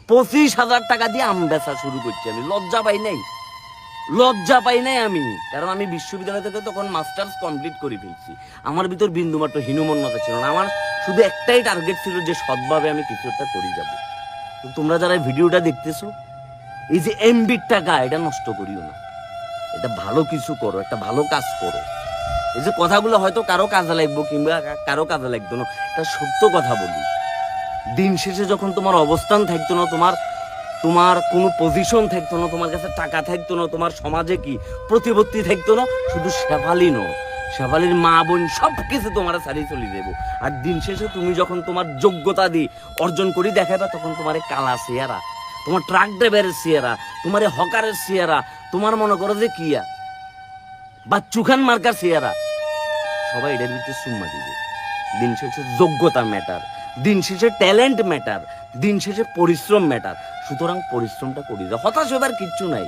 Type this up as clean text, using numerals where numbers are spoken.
25,000 টাকা দিয়ে আম বেচা শুরু করছি। আমি লজ্জা পাই নাই আমি, কারণ আমি বিশ্ববিদ্যালয় থেকে তখন মাস্টার্স কমপ্লিট করে ফেলছি। আমার ভিতর বিন্দুমাত্র হীনমন্যতা ছিল না। আমার শুধু একটাই টার্গেট ছিল যে সৎভাবে আমি কিছু একটা করে যাব। তো তোমরা যারা ভিডিওটা দেখতেছো, এই যে এমবির টাকা এটা নষ্ট করিও না, এটা ভালো কিছু করো, একটা ভালো কাজ করো। এই যে কথাগুলো হয়তো কারো কাজে লাগবো কিংবা কারো কাজে লাগতো না, এটা সত্য কথা বলি। দিন শেষে যখন তোমার অবস্থান থাকতো না, তোমার কোনো পজিশন থাকতো না, তোমার কাছে টাকা থাকতো না, তোমার সমাজে কি প্রতিপত্তি থাকতো না, শুধু শেফালির মা বোন সবকিছু তোমার ছাড়িয়ে চলে যাবো। আর দিন শেষে তুমি যখন তোমার যোগ্যতা দিয়ে অর্জন করি দেখাবা, তখন তোমার কালা চেহারা, তোমার ট্রাক ড্রাইভারের চেহারা, তোমার হকারের চেহারা, তোমার মনে করো যে কিয়া বা চুখান মার্কার চেহারা, সবাই এটার ভিতরে সুম্মা দিবে। দিন শেষে যোগ্যতা ম্যাটার, দিন শেষে ট্যালেন্ট ম্যাটার, দিন শেষে পরিশ্রম ম্যাটার। সুতরাং পরিশ্রমটা করি, হতাশ হবার কিচ্ছু নাই।